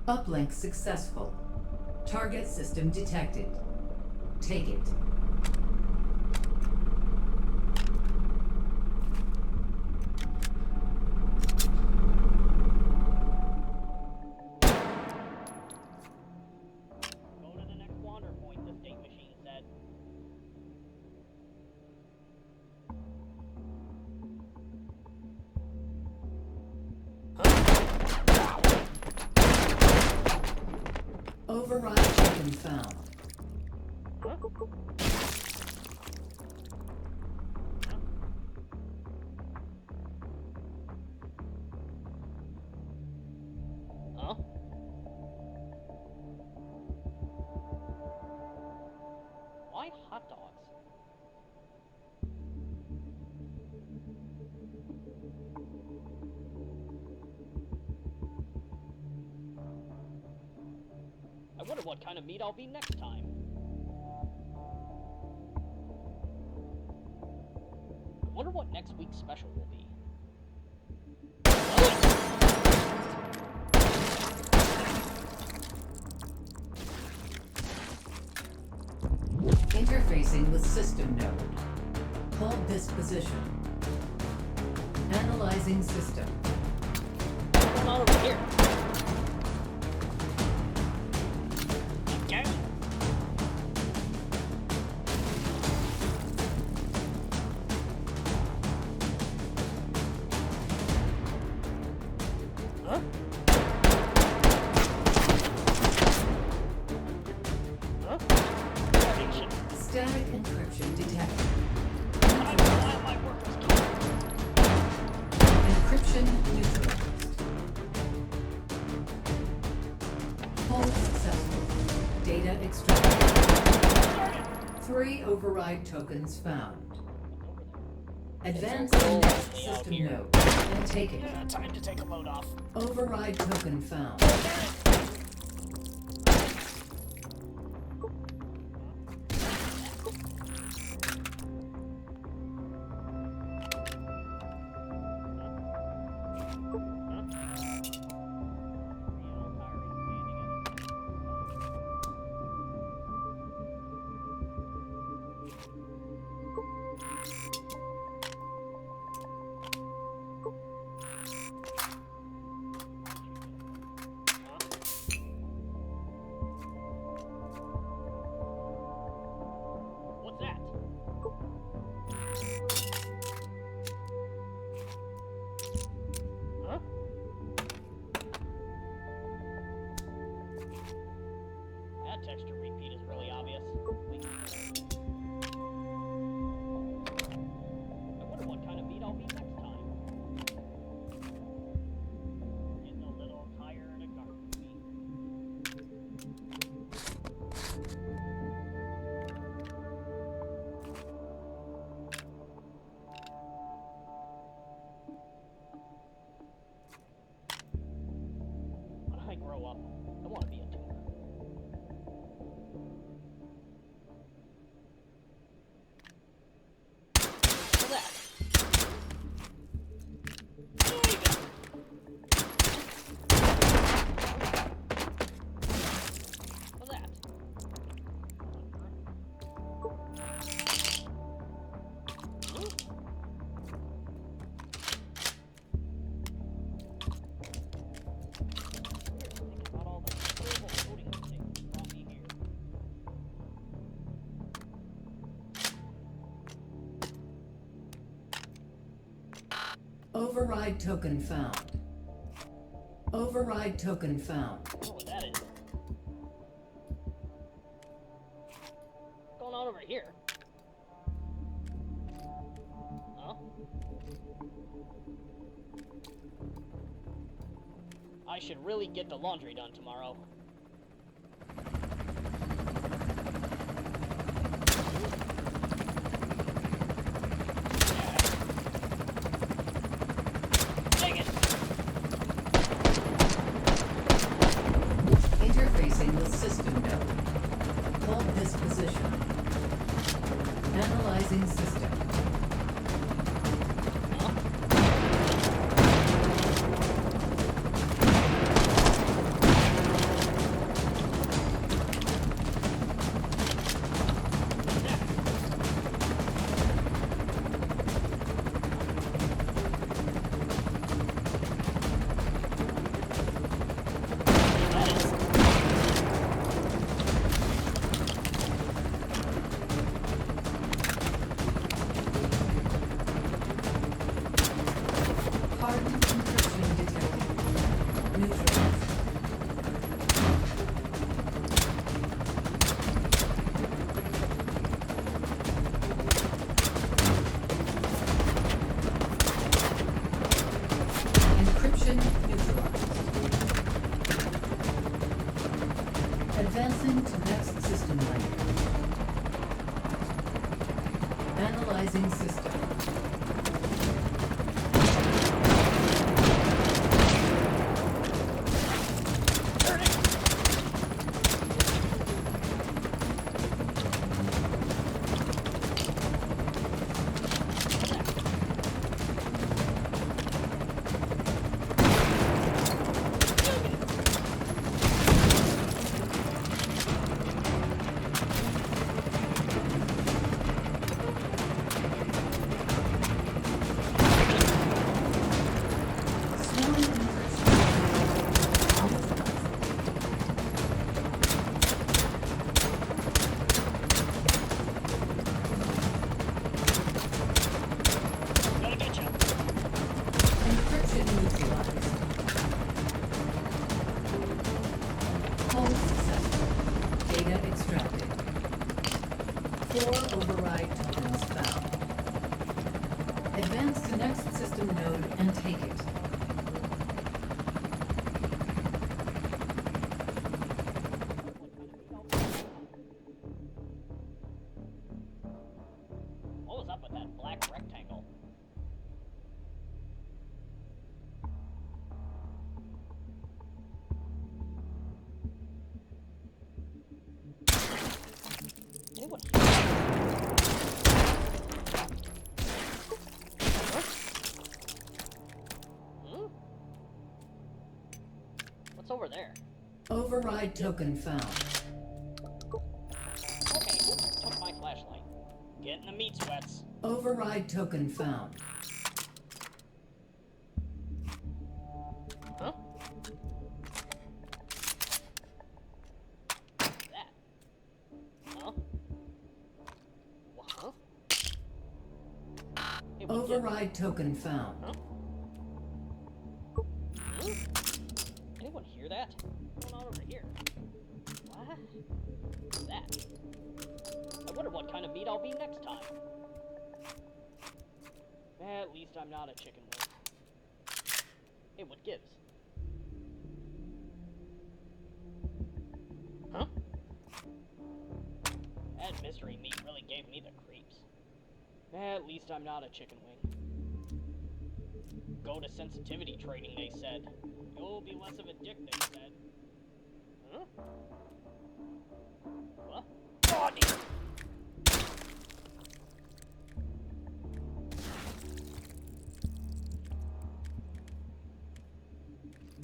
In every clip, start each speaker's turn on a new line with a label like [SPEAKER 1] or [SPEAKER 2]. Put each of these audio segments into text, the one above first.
[SPEAKER 1] Uplink successful. Target system detected. Take it.
[SPEAKER 2] Go to the next wander point, the state machine said.
[SPEAKER 1] Override token found.
[SPEAKER 2] Huh? Why hot dogs? I wonder what kind of meat I'll be next time. I wonder what next week's special will be.
[SPEAKER 1] Interfacing with system node. Hold this position. Analyzing system.
[SPEAKER 2] What's going on over here? Okay. Huh? Huh? Encryption.
[SPEAKER 1] Static encryption detected.
[SPEAKER 2] I don't know why my work was killed.
[SPEAKER 1] Encryption neutralized. Hold successful. Data extracted. 3 override tokens found. Advance the next system node and take it.
[SPEAKER 2] Yeah, time to take a load off.
[SPEAKER 1] Override token found.
[SPEAKER 2] What's that? Huh? That texture repeat is really obvious. Wait. I wonder what kind of meat I'll be next time. Getting a little tired of garbage meat. When I grow up, I want to be a tuner. What's that? What's that? About all the terrible coding mistakes that brought me here.
[SPEAKER 1] Override token found. Override token found.
[SPEAKER 2] I don't know what that is. What's going on over here? Huh? I should really get the laundry done tomorrow. Dang it!
[SPEAKER 1] Interfacing with system node. Hold this position. Analyzing system.
[SPEAKER 2] Huh?
[SPEAKER 1] Advancing to next system layer. Analyzing system.
[SPEAKER 2] Gonna get you.
[SPEAKER 1] Encryption neutralized. Hold successful. Data extracted. 4 override tokens found. Advance to next system node and take it.
[SPEAKER 2] What was up with that black rectangle? Anyone here? Hmm? What's over there?
[SPEAKER 1] Override token found.
[SPEAKER 2] Okay, took my flashlight. Getting the meat sweats.
[SPEAKER 1] Override token found.
[SPEAKER 2] Huh? That? Huh? Huh? Hey, what's it?
[SPEAKER 1] Override token found.
[SPEAKER 2] Huh? Hmm? Anyone hear that? What's going on over here? What? What's that? I wonder what kind of meat I'll be next time. At least I'm not a chicken wing. Hey, what gives? Huh? That mystery meat really gave me the creeps. At least I'm not a chicken wing. Go to sensitivity training, they said. You'll be less of a dick, they said. Huh? What? Oh, damn.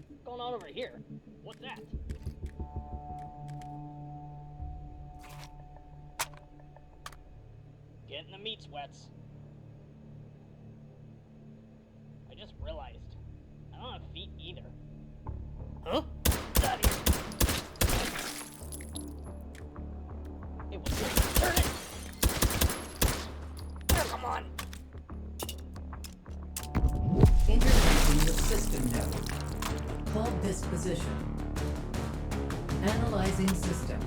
[SPEAKER 2] What's going on over here? What's that? Getting the meat sweats. I just realized I don't have feet either. Huh? Get out of here. Hey, what's this? Turn it! Oh, come on!
[SPEAKER 1] Interfacing with system node. Hold this position. Analyzing system.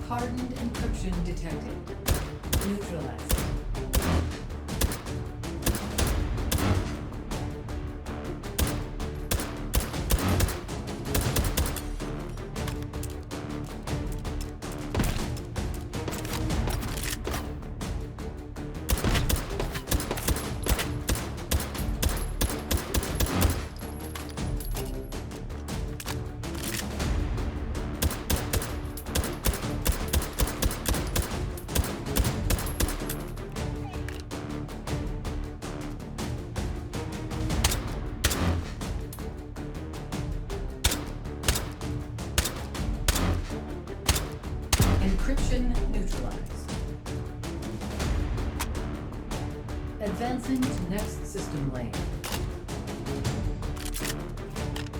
[SPEAKER 1] Hardened encryption detected. Neutralized. Encryption neutralized. Advancing to next system lane.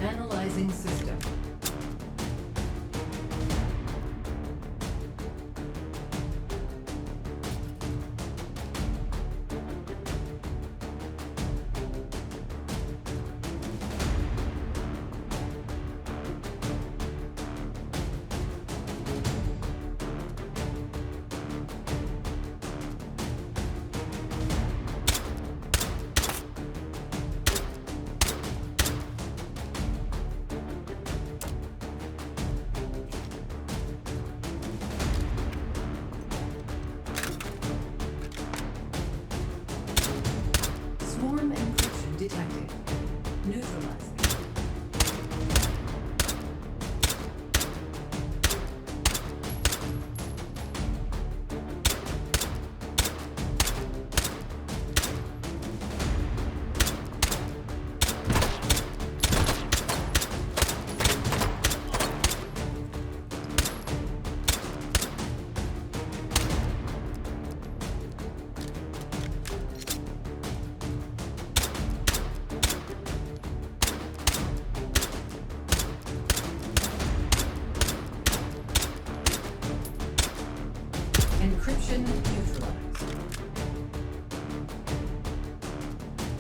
[SPEAKER 1] Analyzing system.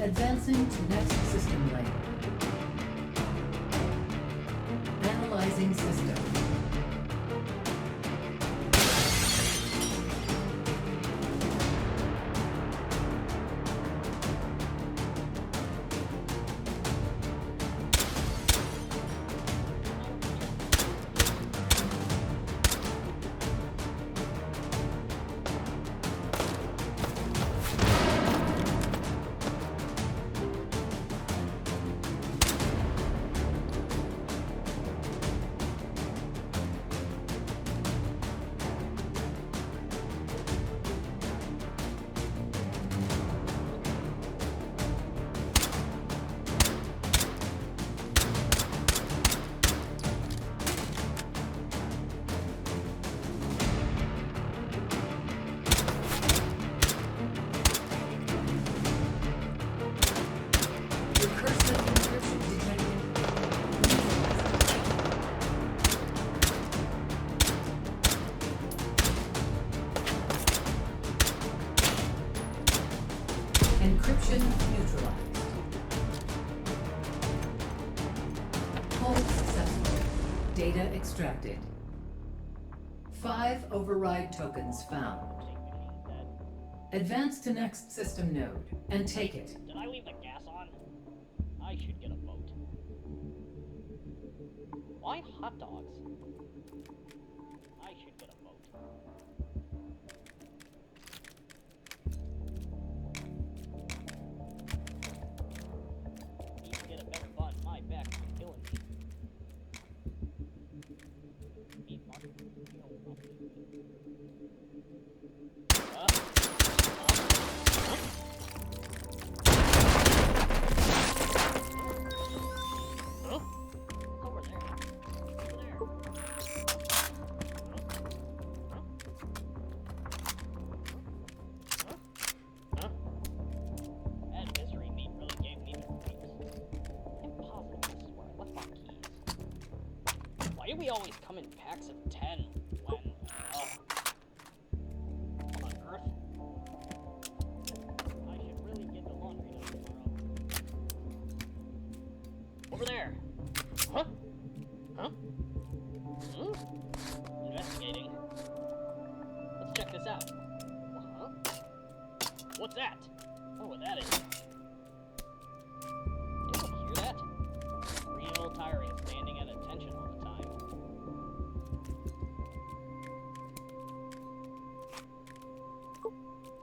[SPEAKER 1] Advancing to next system layer. Analyzing system. Recursive encryption detected. Encryption neutralized. Hold successful. Data extracted. 5 override tokens found. Advance to next system node and take it.
[SPEAKER 2] Did I leave the gas on? I should get a vote. Why hot dogs? I should get a vote. Need to get a better bun. My back is killing me. Meat market. Over there. Over there. That mystery meat really gave me the creeps. Impossible. This is where I left my keys. Why do we always come in packs of 10 when, on Earth? I should really get the laundry done tomorrow. Over there. Huh? Huh? Hmm? Investigating. Let's check this out. Huh? What's that? I don't know what that is. Anyone hear that? Real tiring standing at attention all the time.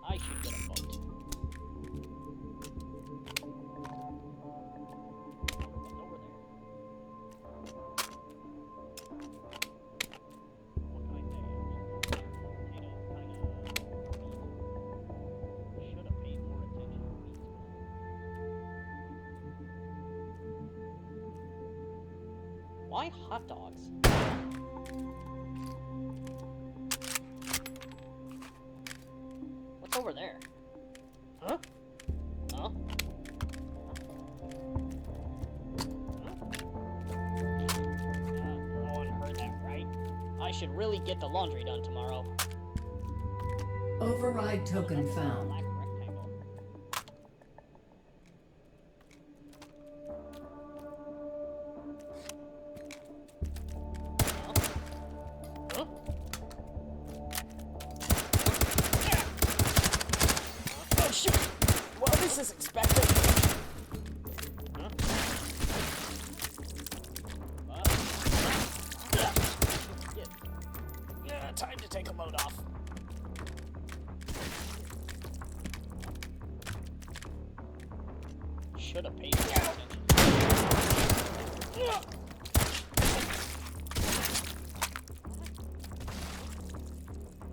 [SPEAKER 2] I should get a vote. What's over there? What can I say? Potatoes kinda should have paid more attention to meat. Why hot dogs? What's over there? Huh? Huh? No one heard that, right? I should really get the laundry done tomorrow.
[SPEAKER 1] Override token found.
[SPEAKER 2] Black rectangle. Huh? Huh? Oh shoot! Well, this is expected. Huh? Yeah, time to take a load off. Should have paid more attention.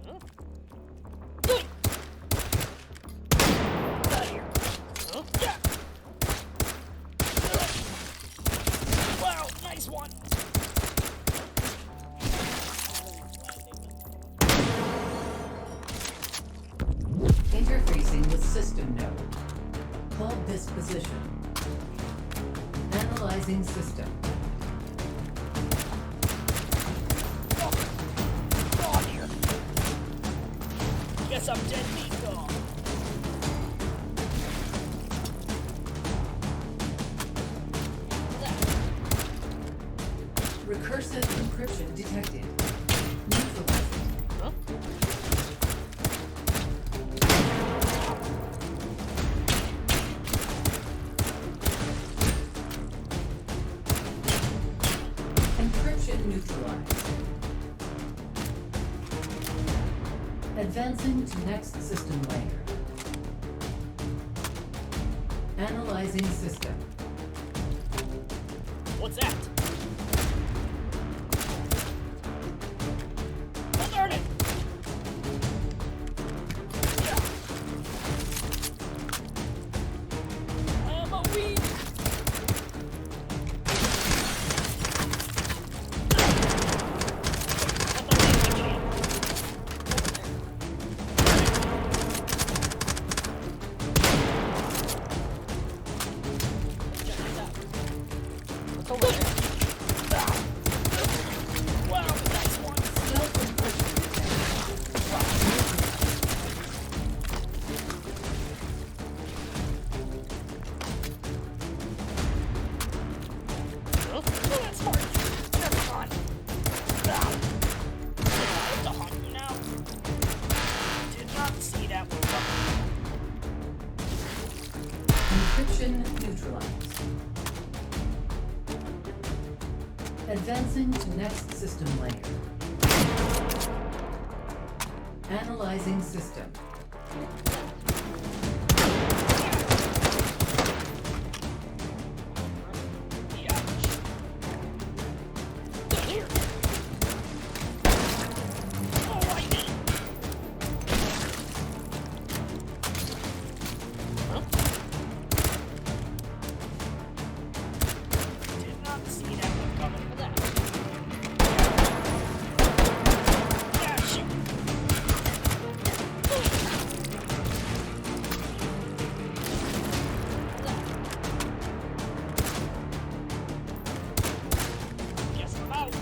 [SPEAKER 2] Huh? Out of here. Huh? Wow, nice one.
[SPEAKER 1] Interfacing with system node. Hold this position. Analyzing system.
[SPEAKER 2] On here. Guess I'm dead meat dog.
[SPEAKER 1] Recursive encryption detected. Neutralized.
[SPEAKER 2] Huh?
[SPEAKER 1] Encryption neutralized. Advancing to next system layer. Analyzing system.
[SPEAKER 2] What's that? Oh, darn it! I'm a weed! Over there. Wow, nice one.
[SPEAKER 1] Self-encryption
[SPEAKER 2] Oh, that's smart. Never mind. It's a hunt you now. Did not see that one coming.
[SPEAKER 1] Encryption neutralized. Advancing to next system layer. Analyzing system.
[SPEAKER 2] Here. Alrighty. Huh? Did not see that one coming. Look at that. Yeah, shoot. Guess I'm out.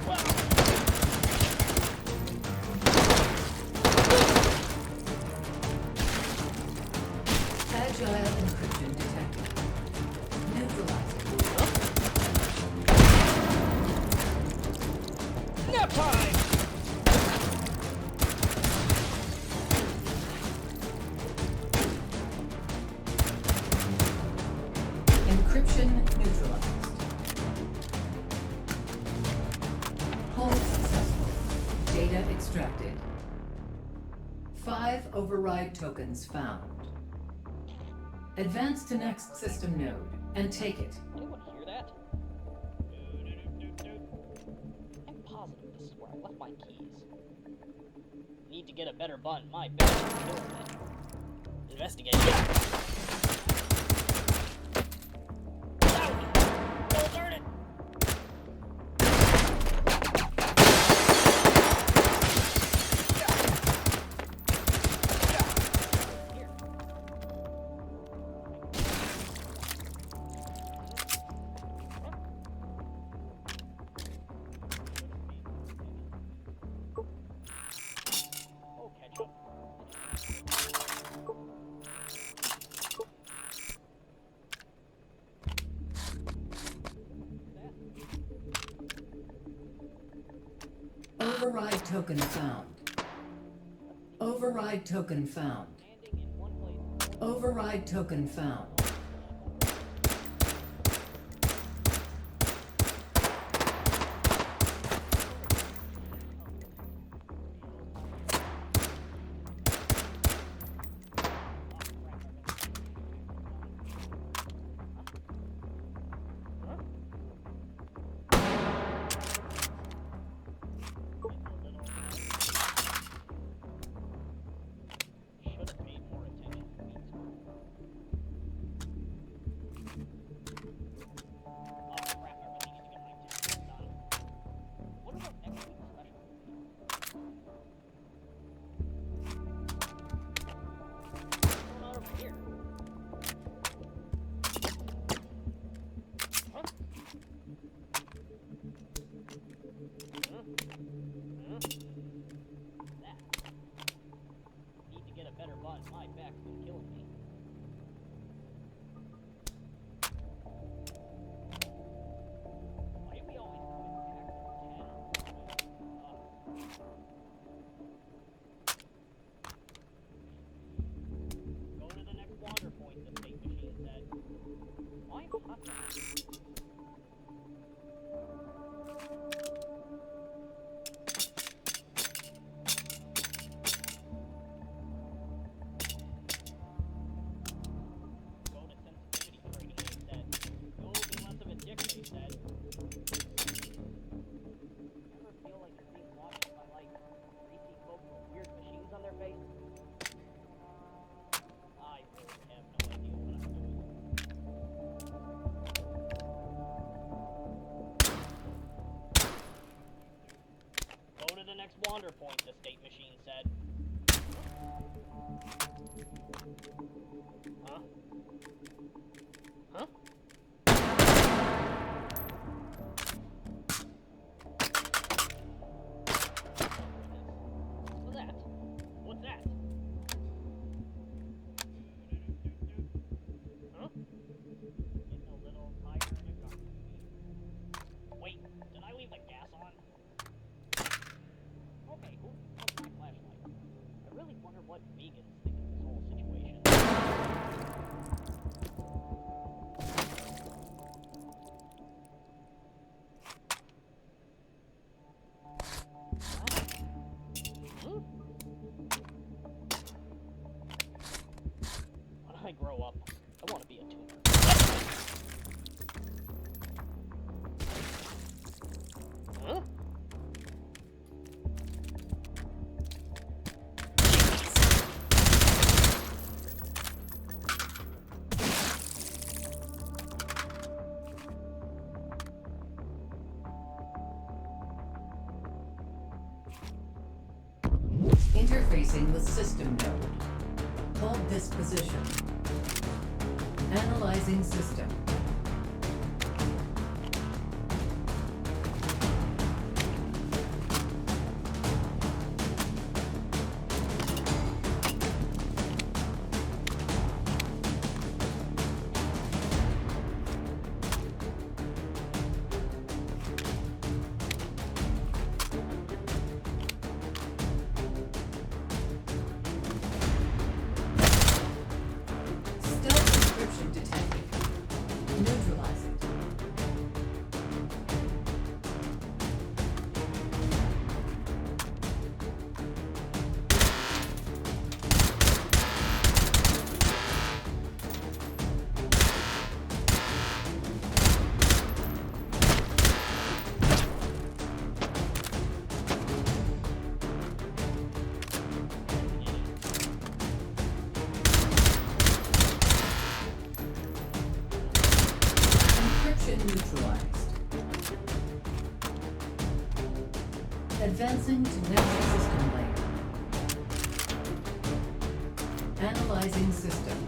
[SPEAKER 2] Wow.
[SPEAKER 1] Agile encryption detected. Neutralizing.
[SPEAKER 2] Nap time!
[SPEAKER 1] Encryption neutralized. Hold successful. Data extracted. 5 override tokens found. Advance to next system node and take it.
[SPEAKER 2] Anyone hear that? I'm positive this is where I left my keys. Need to get a better button. My best is doing it. Investigate. Oh, darn it! Here. Oh, ketchup.
[SPEAKER 1] Override token found. Override token found.
[SPEAKER 2] Landing in one place.
[SPEAKER 1] Override token found.
[SPEAKER 2] Should have paid more attention to these.
[SPEAKER 1] Interfacing with system node. Hold this position. Analyzing system. Neutralize it. Neutralized. Advancing to next system layer. Analyzing system.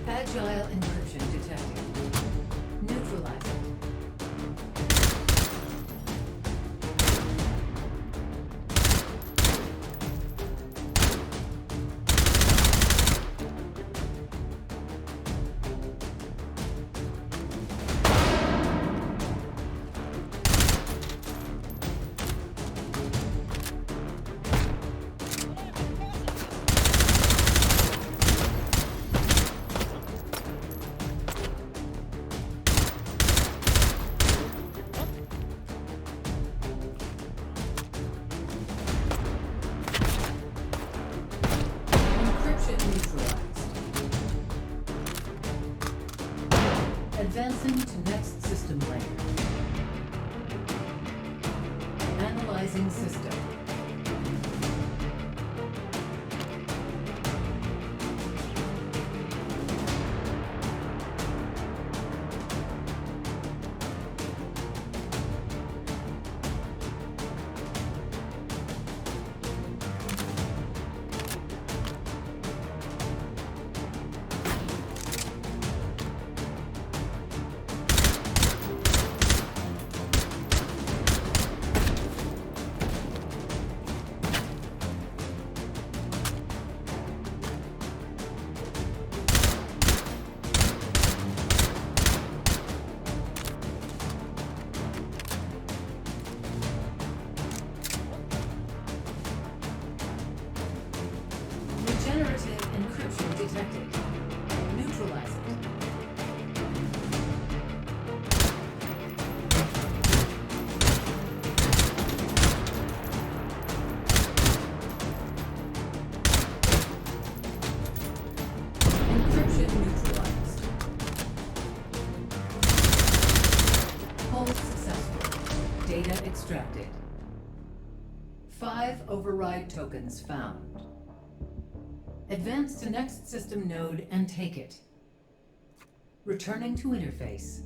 [SPEAKER 1] Agile encryption detected. Neutralize it. Advancing to next system layer. Analyzing system. Regenerative encryption detected. Neutralize it. Encryption neutralized. Hold successful. Data extracted. 5 override tokens found. Advance to next system node and take it. Returning to interface.